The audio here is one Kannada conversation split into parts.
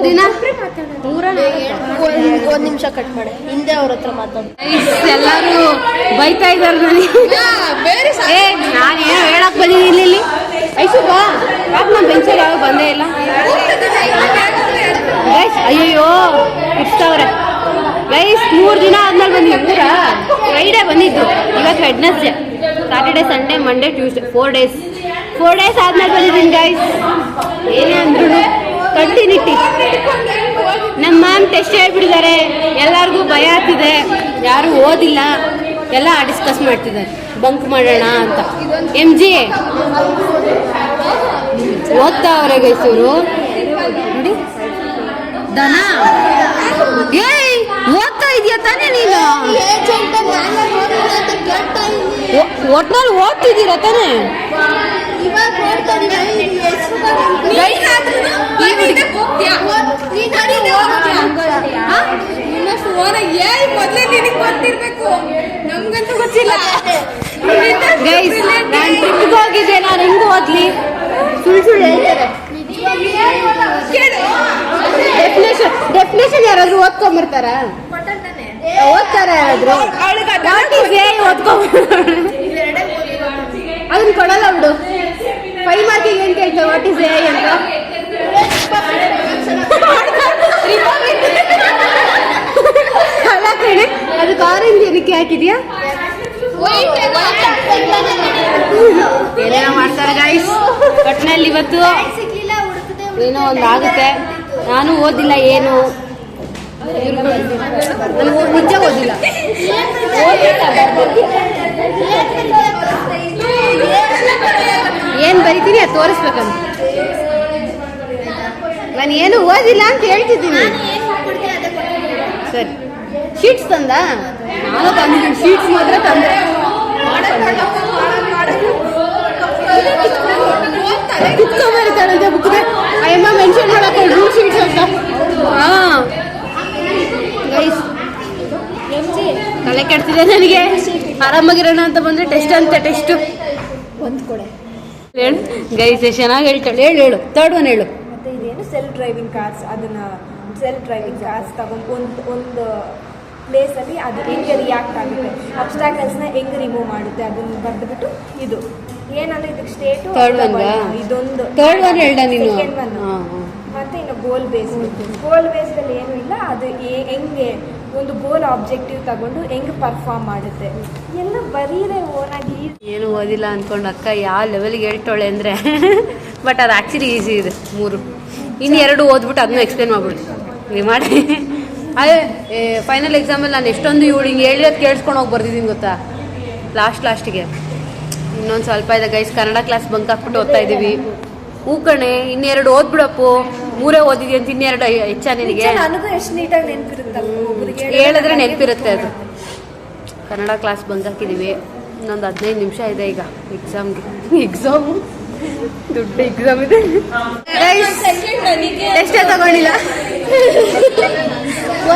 ದಿನ ಒಂದ್ ನಿಮಿಷ ಕಟ್ ಮಾಡಿ ಹಿಂದೆ ಅವ್ರ ಹತ್ರ ಮಾತಾಡಿ. ಎಲ್ಲರೂ ಬೈತಾ ಇದ್ದಾರೆ ನನಗೆ. ನಾನು ಏನೋ ಹೇಳಕ್ ಬಂದಿದ್ದೀನಿ ಇಲ್ಲಿ. ಐಸು ಬಾ ಯಾಕೆ ನಾನು ಬೆಂಚಲ್ಲಿ ಯಾವ ಬಂದೇ ಇಲ್ಲ ಗೈಸ್. ಅಯ್ಯಯ್ಯೋ ಇರ್ತಾವ್ರೆ ಗೈಸ್. 3 ದಿನ ಆದ್ಮೇಲೆ ಬಂದಿದ್ವಿ. ಪೂರಾ ಫ್ರೈಡೇ ಬಂದಿದ್ದು, ಇವತ್ತು Wednesday, Saturday, Sunday, Monday, Tuesday, 4 days ಆದ್ಮೇಲೆ ಬಂದಿದ್ದೀನಿ ಗೈಸ್. ಏನೇ ಅಂದ್ರು ಕಂಟಿನ್ಯೂಟಿ. ನಮ್ಮ ಮ್ಯಾಮ್ ಟೆಸ್ಟ್ ಹೇಳ್ಬಿಟ್ಟಿದ್ದಾರೆ, ಎಲ್ಲರಿಗೂ ಭಯ ಆಗ್ತಿದೆ, ಯಾರು ಓದಿಲ್ಲ, ಎಲ್ಲ ಡಿಸ್ಕಸ್ ಮಾಡ್ತಿದ್ದಾರೆ ಬಂಕ್ ಮಾಡೋಣ ಅಂತ. MG ಓದ್ತಾ ಅವ್ರೆ ಗೈಸೂರು ನೋಡಿ. ದನ ಏಯ್ ಓದ್ತಾ ಇದೆಯಾ ತಾನೇ ನೀನು? ಒಟ್ನಲ್ಲಿ ಓದ್ತಿದ್ದೀರಾ ತಾನೇ? ನಮ್ಗಂತೂ ಗೊತ್ತಿಲ್ಲ ಗೈಸ್. ನಾನು ಟ್ರಿಪ್ಗೆ ಹೋಗಿದ್ದೆ, ನಾನು ಹೆಂಗ್ ಓದ್ಲಿ? ಸುಳ್ಳು ಹೇಳ್ತಾರೆ. ಡೆಫಿನೇಷನ್ ಯಾರಾದ್ರೂ ಓದ್ಕೊಂಬರ್ತಾರ? ಓದ್ತಾರ ಯಾರಾದ್ರೂ? ಅದನ್ನ ಕೊಡಲ್ಲ ಬಿಡು. 5 ಮಾರ್ಕಿಗೆ ಏನ್ ಕೇಳ್ತೇವೆ ವಾಟ್ ಇಸ್ ಎ ಅಂತ? ಅಲ್ಲ ಕಣೆ, ಅದಕ್ಕೆ ಆರೆಂಜ್ ಏನಕ್ಕೆ ಹಾಕಿದ್ಯಾ? ಏನೇನೋ ಮಾಡ್ತಾರೆ ಗೈಸ್ ಒಟ್ಟಿನಲ್ಲಿ. ಇವತ್ತು ಏನೋ ಒಂದು ಆಗುತ್ತೆ. ನಾನು ಓದಿಲ್ಲ ಏನು, ನಾನು ನಿಜ ಓದಿಲ್ಲ. ಏನ್ ಬರೀತೀನಿ ಅದು ತೋರಿಸ್ಬೇಕಂತ. ನಾನು ಏನು ಓದಿಲ್ಲ ಅಂತ ಹೇಳ್ತಿದ್ದೀನಿ. ಸರಿ, ಶೀಟ್ಸ್ ತಂದ? ನಾನು ತಂದಿದ್ದೀನಿ ಶೀಟ್ಸ್, ಮಾತ್ರ ತಂದೆ. ಕುತ್ಕೊಂಬರ್ತಾರಂತೆ ಬುಕ್ಗೆ. ಅಯ್ಯಮ್ಮ ಮೆನ್ಷನ್ ಮಾಡಕ್ಕೆ ರೂಲ್ ಶೀಟ್ಸ್ ಅಂತ. ಹಾಂ ಗೈಸ್, ತಲೆ ಕೆಡ್ತಿದೆ ನನಗೆ. ಆರಾಮಾಗಿರೋಣ ಅಂತ ಬಂದರೆ ಟೆಸ್ಟ್ ಅಂತೆ. ಟೆಸ್ಟು ಒಂದು ಕೊಡೆ ಹೇಳು ಗೈಸ್. ಚೆನ್ನಾಗಿ ಹೇಳ್ತಾಳೆ. ಹೇಳು 3rd one ಹೇಳು. ಮತ್ತು ಇದೇನು ಸೆಲ್ಫ್ ಡ್ರೈವಿಂಗ್ ಕಾರ್ಸ್, ಅದನ್ನು ಸೆಲ್ಫ್ ಡ್ರೈವಿಂಗ್ ಕಾರ್ಸ್ ತಗೊಂಡು ಒಂದು ಪ್ಲೇಸಲ್ಲಿ ಅದು ಹೆಂಗೆ ರಿಯಾಕ್ಟ್ ಆಗುತ್ತೆ, ಅಬ್ಸ್ಟ್ಯಾಕಲ್ಸ್ನ ಹೆಂಗೆ ರಿಮೂವ್ ಮಾಡುತ್ತೆ ಅದನ್ನು ಬರೆದುಬಿಟ್ಟು. ಇದು ಏನಂದ್ರೆ ಇದಕ್ಕೆ ಸ್ಟೇಟು ಇದೊಂದು 3rd one ಹೇಳ್ದ ನೀನು. ಮತ್ತು ಇನ್ನು ಗೋಲ್ ಬೇಸ್ಡಲ್ಲಿ ಏನೂ ಇಲ್ಲ. ಅದು ಹೆಂಗೆ ಒಂದು ಗೋಲ್ ಆಬ್ಜೆಕ್ಟಿವ್ ತಗೊಂಡು ಹೆಂಗೆ ಪರ್ಫಾರ್ಮ್ ಮಾಡುತ್ತೆ ಎಲ್ಲ ಬರೀರೆ ಓನಾಗಿ. ಏನು ಓದಿಲ್ಲ ಅಂದ್ಕೊಂಡು ಅಕ್ಕ ಯಾವ ಲೆವೆಲ್ಗೆ ಹೇಳ್ತಾಳೆ ಅಂದರೆ ಬಟ್ ಅದು ಆ್ಯಕ್ಚುಲಿ ಈಸಿ ಇದೆ. 3 ಇನ್ನು 2 ಓದ್ಬಿಟ್ಟು ಅದನ್ನು ಎಕ್ಸ್ಪ್ಲೇನ್ ಮಾಡ್ಬಿಡ್ತೀನಿ ಮಾಡಿ. ಅದೇ ಫೈನಲ್ ಎಕ್ಸಾಮಲ್ಲಿ ನಾನು ಎಷ್ಟೊಂದು ಹಿಂಗೆ ಹೇಳಿರೋದು ಕೇಳಿಸ್ಕೊಂಡು ಹೋಗಿ ಬರ್ದಿದ್ದೀನಿ ಗೊತ್ತಾ, ಲಾಸ್ಟಿಗೆ. ಇನ್ನೊಂದು ಸ್ವಲ್ಪ ಇದೆ ಗೈಸ್. ಕನ್ನಡ ಕ್ಲಾಸ್ ಬಂಕ್ ಹಾಕ್ಬಿಟ್ಟು ಓದ್ತಾ ಇದ್ದೀವಿ. ಕಣೆ, 2 ಓದ್ಬಿಡಪ್ಪು. 3 ಓದಿದ್ವಿ ಅಂತ 2 ಹೆಚ್ಚ ನಿನಗೆ? ನನಗೂ ಎಷ್ಟು ನೀಟಾಗಿ ನೆನಪಿರುತ್ತೆ, ಹೇಳಿದ್ರೆ ನೆನಪಿರುತ್ತೆ ಅದು. ಕನ್ನಡ ಕ್ಲಾಸ್ ಬಂಕ್ ಹಾಕಿದ್ದೀವಿ. ಇನ್ನೊಂದು 15 ನಿಮಿಷ ಇದೆ ಈಗ ಎಕ್ಸಾಮು. ದೊಡ್ಡ ಎಕ್ಸಾಮ್ ಇದೆ. ಎಷ್ಟೇ ತಗೊಂಡಿಲ್ಲ,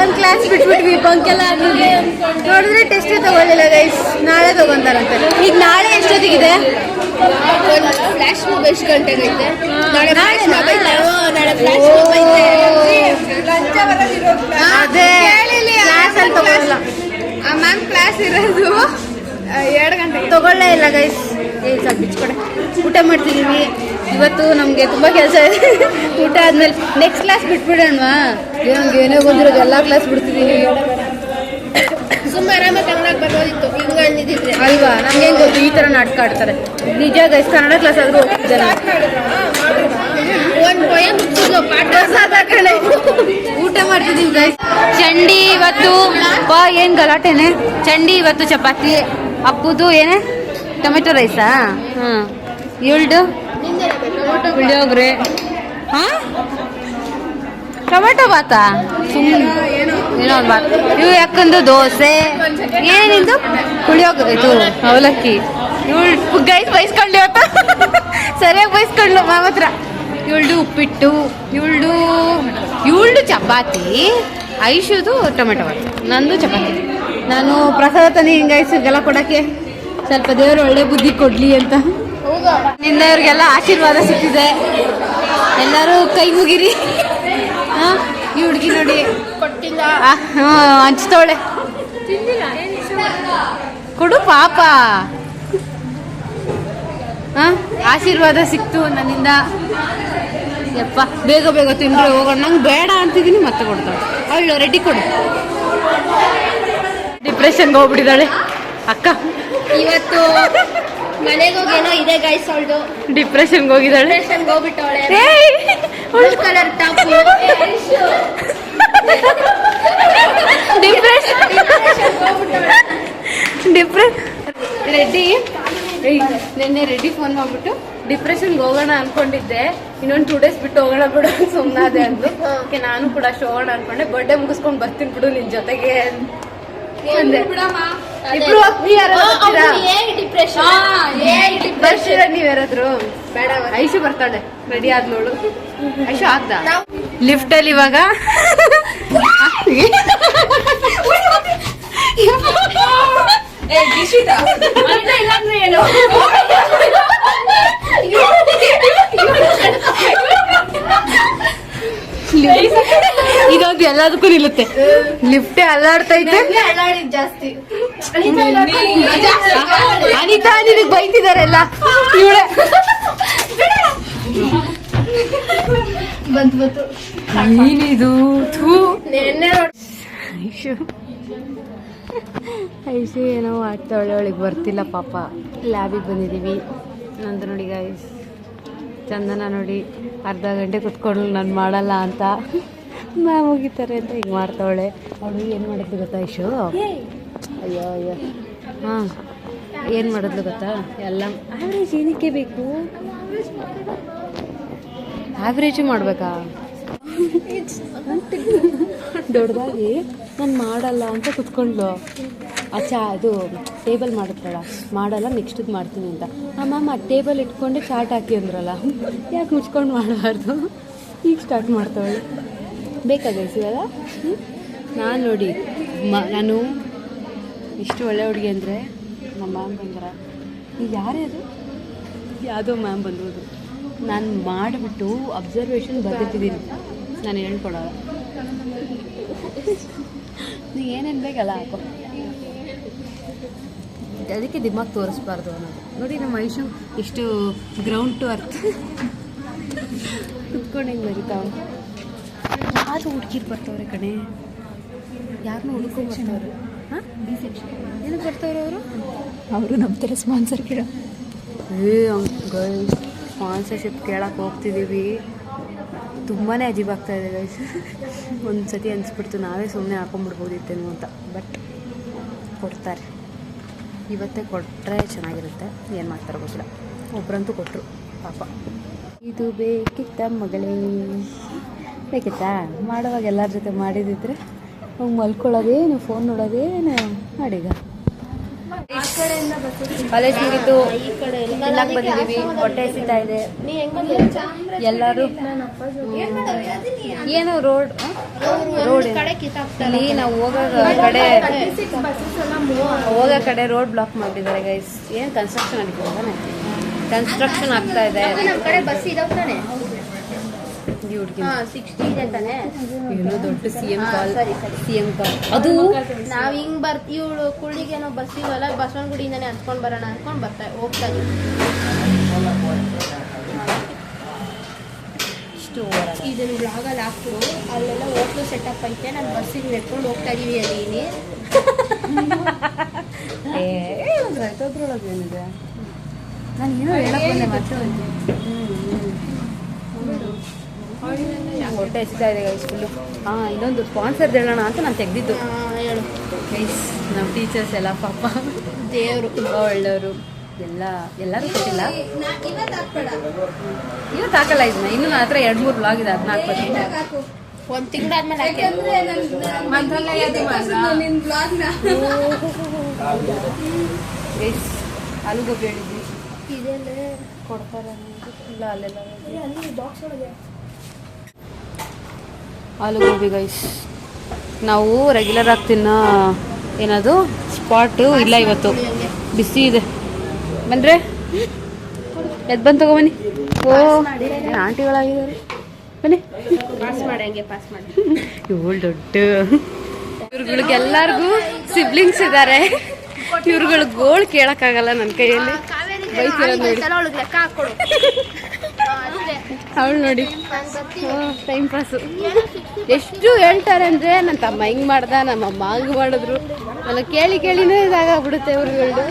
1 ಕ್ಲಾಸ್ ಬಿಟ್ಬಿಟ್ವಿ ಬಂಕೆಲ್ಲ ನೋಡಿದ್ರೆ ಟೆಸ್ಟೇ ತಗೊಳ್ಳಿಲ್ಲ ಗೈಸ್. ನಾಳೆ ತಗೊಂತಾರಂತೆ. ಈಗ ನಾಳೆ ಎಷ್ಟೊತ್ತಿಗಿದೆ? ಫ್ಲಾಶ್ ಮೂವ್ ಎಷ್ಟು ಗಂಟೆಗೆ ಐತೆ? ಅದೇ ಕ್ಲಾಸಲ್ಲಿ ತಗೊಳ್ಳಲ್ಲ. ಆ ಮ್ಯಾಮ್ ಕ್ಲಾಸ್ ಇರೋದು 2 ಗಂಟೆಗೆ. ತಗೊಳ್ಳೇ ಇಲ್ಲ ಗೈಸ್. ಸ್ವಲ್ಪ ಬಿಚ್ಕೊಡೆ. ಊಟ ಮಾಡ್ತಿದ್ದೀವಿ ಇವತ್ತು. ನಮಗೆ ತುಂಬ ಕೆಲಸ ಇದೆ. ಊಟ ಆದ್ಮೇಲೆ ನೆಕ್ಸ್ಟ್ ಕ್ಲಾಸ್ ಬಿಟ್ಬಿಡೋಣವಾ? ನಮ್ಗೆ ಏನೋ ಬಂದಿರೋದು ಎಲ್ಲ ಕ್ಲಾಸ್ ಬಿಡ್ತಿದ್ದೀನಿ. ಸುಮ್ಮನೆ ಆರಾಮಾಗಿ ಕನ್ನಡ ಬರ್ಬೋದಿತ್ತು ಹಿಂಗೆ ಅಂದಿದ್ರೆ ಅಲ್ವಾ? ನಮ್ಗೆ ಹೆಂಗೆ ಗೊತ್ತು ಈ ಥರ ನಾಟಕ ಆಡ್ತಾರೆ. ನಿಜ ಗೈಸ್, ಕನ್ನಡ ಕ್ಲಾಸ್ ಆದರೂ ಹೋಗ್ತಿದ್ದಾರೆ. ಒಂದು ಪೊಯಮ್ ಪಾಠ ಕಡೆ ಊಟ ಮಾಡ್ತಿದ್ದೀವಿ ಗೈಸ್. ಚಂಡಿ ಇವತ್ತು ಬಾ, ಏನು ಗಲಾಟೆನೆ. ಚಂಡಿ ಇವತ್ತು ಚಪಾತಿ, ಅಪ್ಪುದು ಏನೇ ಟೊಮೆಟೊ ರೈಸಾ? ಹಾಂ, ಇವಳ್ದು ಪುಳಿಯೋಗರೆ. ಹಾಂ, ಟೊಮೆಟೊ ಬಾತಾ? ಸುಮ್ಮನೆ ಏನೋ ಒಂದು ಬಾತ್. ಇವು ಯಾಕಂದು ದೋಸೆ, ಏನಿದು ಪುಳಿಯೋಗರೆ, ಇದು ಅವಲಕ್ಕಿ. ಇವಳು ಗೈಸ್ ಬೈಸ್ಕೊಂಡು ಇವತ್ತು ಸರಿಯಾಗಿ ಬೈಸ್ಕೊಂಡು ಮಾಮ ಹತ್ರ. ಇವಳ್ದು ಉಪ್ಪಿಟ್ಟು, ಇವಳ್ದು ಚಪಾತಿ, ಐಶುದು ಟೊಮೆಟೊ ಬಾತ್, ನಂದು ಚಪಾತಿ. ನಾನು ಪ್ರಸಾದ ತಂದಿದ್ದೀನಿ ಗೈಸ್ ಹಿಂಗೆಲ್ಲ ಕೊಡೋಕ್ಕೆ. ಸ್ವಲ್ಪ ದೇವರು ಒಳ್ಳೆ ಬುದ್ಧಿ ಕೊಡಲಿ ಅಂತ. ನಿಂದ ಇವ್ರಿಗೆಲ್ಲ ಆಶೀರ್ವಾದ ಸಿಕ್ಕಿದೆ. ಎಲ್ಲರೂ ಕೈ ಮುಗಿರಿ. ಈ ಹುಡುಗಿ ನೋಡಿ ಕೊಟ್ಟಿಲ್ಲ. ಹಂಚ್ತವಳೆ. ಕೊಡು ಪಾಪ. ಆಶೀರ್ವಾದ ಸಿಕ್ತು ನನ್ನಿಂದ. ಯಪ್ಪ ಬೇಗ ಬೇಗ ತಿಂದ್ರೆ ಹೋಗೋಣ. ನಂಗೆ ಬೇಡ ಅಂತಿದ್ದೀನಿ, ಮತ್ತೆ ಕೊಡ್ತಾಳೆ ಅವಳು. ರೆಡಿ ಕೊಡು. ಡಿಪ್ರೆಷನ್ಗೆ ಹೋಗ್ಬಿಟ್ಟಿದ್ದಾಳೆ ಅಕ್ಕ. ಇವತ್ತು ಮನೆಗೆ ಹೋಗೇನೋ ಇದೆ ಗೈಸ್. ಅವಳು ಡಿಪ್ರೆಷನ್ಗೆ ಹೋಗಿದ್ದಾಳೆ. ಡಿಪ್ರೆಷನ್ಗೆ ಹೋಗ್ಬಿಟ್ಟವಳೆ. Colour top. ರೆಡ್ಡಿ ನಿನ್ನೆ ರೆಡ್ಡಿ ಫೋನ್ ಮಾಡ್ಬಿಟ್ಟು ಡಿಪ್ರೆಷನ್ಗೆ ಹೋಗೋಣ ಅನ್ಕೊಂಡಿದ್ದೆ, ಇನ್ನೊಂದು 2 days ಬಿಟ್ಟು ಹೋಗೋಣ ಬಿಡು ಸುಮ್ಮನಾದೆ ಅಂದ್ರು. ನಾನು ಕೂಡ ಅಷ್ಟು ಹೋಗೋಣ ಅನ್ಕೊಂಡೆ. ಬರ್ಡೇ ಮುಗಿಸ್ಕೊಂಡು ಬರ್ತೀನಿ ಬಿಡು ನಿನ್ ಜೊತೆಗೆ ಅಂದೆ. ಇಬ್ರು ನೀವ್ಯಾರಾದ್ರು ಬೇಡ. ಐಶು ಬರ್ತಾಳೆ, ರೆಡಿ ಆದ್ನೋಳು. ಐಶು ಆಗ್ದ ಲಿಫ್ಟ್ ಅಲ್ಲಿ ಇವಾಗ. ಏನು ಇದೊಂದು ಎಲ್ಲದಕ್ಕೂ ನಿಲ್ಲುತ್ತೆ. ಲಿಫ್ಟೇ ಅಲ್ಲಾಡ್ತೈತೆ. ಜಾಸ್ತಿ ಅನಿತಾ ನಿನಗೆ ಬೈತಿದಾರೆಲ್ಲ. ಇವಳೆ ಬಂತು ಏನಿದು? ಐಶು ಏನೋ ಆಗ್ತಾವಳೆ, ಅವಳಿಗೆ ಬರ್ತಿಲ್ಲ ಪಾಪ. ಲ್ಯಾಬಿಗೆ ಬಂದಿದ್ದೀವಿ. ನಂದು ನೋಡಿ ಗೈಸ್, ಚಂದನ ನೋಡಿ ಅರ್ಧ ಗಂಟೆ ಕುತ್ಕೊಂಡು ನಾನು ಮಾಡಲ್ಲ ಅಂತ ಮ್ಯಾಮ್ ಹೋಗಿತಾರೆ ಅಂತ ಈಗ ಮಾಡ್ತಾವಳೆ. ಅವಳು ಏನು ಮಾಡಿದ್ಲು ಗೊತ್ತಾ ಐಶು? ಅಯ್ಯೋ ಅಯ್ಯೋ ಹಾಂ, ಏನು ಮಾಡಿದ್ಲು ಗೊತ್ತಾ? ಎಲ್ಲ ಆವ್ರೇಜ್ ಏನಕ್ಕೆ ಬೇಕು? ಆವ್ರೇಜು ಮಾಡಬೇಕಾ? ದೊಡ್ಡದಾಗಿ ನಾನು ಮಾಡಲ್ಲ ಅಂತ ಕುತ್ಕೊಂಡ್ಲು. ಅದು ಟೇಬಲ್ ಮಾಡುತ್ತಲ್ಲ, ಮಾಡಲ್ಲ ನೆಕ್ಸ್ಟಿಗೆ ಮಾಡ್ತೀನಿ ಅಂತ. ಮ್ಯಾಮ್ ಆ ಟೇಬಲ್ ಇಟ್ಕೊಂಡೆ ಚಾಟ್ ಹಾಕಿ ಅಂದ್ರಲ್ಲ, ಯಾಕೆ ಮುಚ್ಕೊಂಡು ಮಾಡಬಾರ್ದು? ಈಗ ಸ್ಟಾರ್ಟ್ ಮಾಡ್ತಾವಳೆ. ಬೇಕಾಗಿಸಿವಲ್ಲ. ನಾನು ನೋಡಿ ನಾನು ಇಷ್ಟು ಒಳ್ಳೆ ಹುಡುಗಿ ಅಂದರೆ ನಮ್ಮ ಮ್ಯಾಮ್ ಬಂದ್ರ. ಈಗ ಯಾರೇ ಅದು? ಯಾವುದೋ ಮ್ಯಾಮ್ ಬಂದೋದು. ನಾನು ಮಾಡಿಬಿಟ್ಟು ಅಬ್ಸರ್ವೇಷನ್ ಬರ್ತಿದ್ದೀನಿ, ನಾನು ಹೇಳ್ಕೊಡೋಲ್ಲ. ನೀ ಏನೇನು ಬೇಕಲ್ಲ ಹಾಕೋ. ಅದಕ್ಕೆ ದಿಮಾಗ್ ತೋರಿಸ್ಬಾರ್ದು ಅನ್ನೋದು. ನೋಡಿ ನಮ್ಮ ಐಶು ಇಷ್ಟು ಗ್ರೌಂಡ್ ಟು ಅರ್ತ್ ಕುತ್ಕೊಂಡು ಹೆಂಗೆ ಬರೀತಾವ. ಯಾರು ಹುಡುಗಿರು ಬರ್ತಾವ್ರೆ ಕಣೆ, ಯಾರನ್ನೂ ಹುಡ್ಕೊಂಡು ಬರ್ತಾವ್ರೆ. ಹಾಂ, ಏನಕ್ಕೆ ಬರ್ತಾವ್ರೆ ಅವರು? ಅವರು ನಮ್ಮ ಥರ ಸ್ಪಾನ್ಸರ್ ಕೇಳ. ಗೈಸ್ ಸ್ಪಾನ್ಸರ್ಶಿಪ್ ಕೇಳಕ್ಕೆ ಹೋಗ್ತಿದ್ದೀವಿ. ತುಂಬಾ ಅಜೀಬಾಗ್ತಾಯಿದೆ ಗೈಸ್. ಒಂದು ಸತಿ ಅನಿಸ್ಬಿಡ್ತು ನಾವೇ ಸುಮ್ಮನೆ ಹಾಕೊಂಡ್ಬಿಡ್ಬೋದಿತ್ತೇನೋ ಅಂತ. ಬಟ್ ಕೊಡ್ತಾರೆ. ಇವತ್ತೇ ಕೊಟ್ಟರೆ ಚೆನ್ನಾಗಿರುತ್ತೆ. ಏನು ಮಾಡ್ತಾರೋ ಗೊತ್ತಿಲ್ಲ. ಒಬ್ಬರಂತೂ ಕೊಟ್ಟರು ಪಾಪ. ಇದು ಬೇಕಿತ್ತ ಮಗಳೇ, ಬೇಕಿತ್ತಾ? ಮಾಡುವಾಗ ಎಲ್ಲರ ಜೊತೆ ಮಾಡಿದಿದ್ರೆ ಹೋಗಿ ಮಲ್ಕೊಳ್ಳೋದೇನು, ಫೋನ್ ನೋಡೋದೇನು ಮಾಡೀಗ. ಕಾಲೇಜ್ ಮುಗಿತು, ತಿನ್ನಕ್ಕೆ ಬಂದಿದ್ದೀವಿ. ಹೊಟ್ಟೆ ಹಸಿತಾ ಇದೆ. ಎಲ್ಲರೂ ಏನೋ ರೋಡ್ ಇಲ್ಲಿ ನಾವು ಹೋಗೋ ಕಡೆ ರೋಡ್ ಬ್ಲಾಕ್ ಮಾಡಿದ್ದಾರೆ ಗೈಸ್. ಏನು ಕನ್ಸ್ಟ್ರಕ್ಷನ್ ಆಗ್ತಿದೆ ತಾನೆ? ಕನ್ಸ್ಟ್ರಕ್ಷನ್ ಆಗ್ತಾ ಇದೆ. ಏನೋ ದೊಡ್ಡ CM ಕಾಲ್ ಅದು. ನಾವ್ ಹಿಂಗ್ ಬರ್ತೀವಿ, ಇವಳು ಕುಳ್ಳಿಗೇನೋ ಬರ್ತೀವಲ್ಲ, ಬಸವನಗುಡಿಯಿಂದಾನೆ ಹತ್ಕೊಂಡ್ ಬರೋಣ ಅನ್ಕೊಂಡ್ ಹೋಗ್ತಾ ಇದೀವಿ. ಇದನ್ನ ಬ್ಲಾಗಲ್ಲಿ ಹಾಕ್ಬಿಡು. ಅಲ್ಲೆಲ್ಲ ಹೋಟ್ಲು ಸೆಟಪ್ ಐತೆ, ನಾನು ಬಸ್ಸಿಗೆ ನೆಟ್ಕೊಂಡು ಹೋಗ್ತಾ ಇದೀವಿ ಅಲ್ಲಿ. ಏನಿದೆ? ನಾನು ಏನೋ ಹೇಳಕ್ಕೆ ಮತ್ತೆ ಹೊಟ್ಟೆ ಎಸ್ತಾ ಇದೆ ಗೈಸ್ ಫುಲ್ಲು. ಇನ್ನೊಂದು ಸ್ಪಾನ್ಸರ್ ಹೇಳೋಣ ಅಂತ ನಾನು ತೆಗೆದಿದ್ದು. ಹೇಳು ಗೈಸ್, ನಮ್ಮ ಟೀಚರ್ಸ್ ಎಲ್ಲ ಪಾಪ ದೇವರು ತುಂಬ ಒಳ್ಳೆಯವರು. ಎಲ್ಲರೂ ಕೊಟ್ಟಿಲ್ಲ. ಇವತ್ತು ಹಾಕಲ್ಲ. ಇದನ್ನ ಇನ್ನು ನನ್ನ ಹತ್ರ 2-3 ಬ್ಲಾಗ್ ಇದೆ, ಅದನ್ನ ಹಾಕ್ಬೋದು. ಒಂದು ತಿಂಗಳಾದ್ಮೇಲೆ ಗೈಸ್ ಆಲೂಗೋಬಿ ಹೇಳಿದ್ವಿ, ಇದೆಲ್ಲೇ ಕೊಡ್ತಾರೆ ಇಲ್ಲ ಅಲ್ಲೆಲ್ಲ ಬಾಕ್ಸ್ ಒಳಗೆ ಆಲೂಗೋಬಿ ಗೈಸ್. ನಾವು ರೆಗ್ಯುಲರ್ ಆಗಿ ತಿನ್ನೋ ಏನದು ಸ್ಪಾಟು ಇಲ್ಲ ಇವತ್ತು. ಬಿಸಿ ಇದೆ. ಬಂದರೆ ಎದ್ದು ಬಂದು ತಗೊಬನ್ನಿ. ಓ ಆಂಟಿಗಳಾಗಿದ್ದಾರೆ. ಬನ್ನಿ ಪಾಸ್ ಮಾಡಿ ಹಂಗೆ ಪಾಸ್ ಮಾಡಿ. ಇವಳು ದೊಡ್ಡ ಇವ್ರುಗಳಿಗೆಲ್ಲರಿಗೂ ಸಿಬ್ಲಿಂಗ್ಸ್ ಇದ್ದಾರೆ. ಇವ್ರುಗಳು ಗೋಳ್ ಕೇಳಕ್ಕಾಗಲ್ಲ ನನ್ನ ಕೈಯಲ್ಲಿ. ಬೈತಿರೋದು ನೋಡಿ ಅವಳಿಗೆ ಲೆಕ್ಕ ಹಾಕೊಡು. ಅವಳು ನೋಡಿ ಟೈಮ್ ಪಾಸು. ಎಷ್ಟು ಹೇಳ್ತಾರೆ ಅಂದರೆ ನನ್ನ ತಮ್ಮ ಹಿಂಗೆ ಮಾಡ್ದ, ನಮ್ಮ ಅಮ್ಮ ಹಂಗೆ ಮಾಡಿದ್ರು. ನಾನು ಕೇಳಿ ಕೇಳಿನೇ ಇದಾಗ್ಬಿಡುತ್ತೆ ಇವ್ರುಗಳು.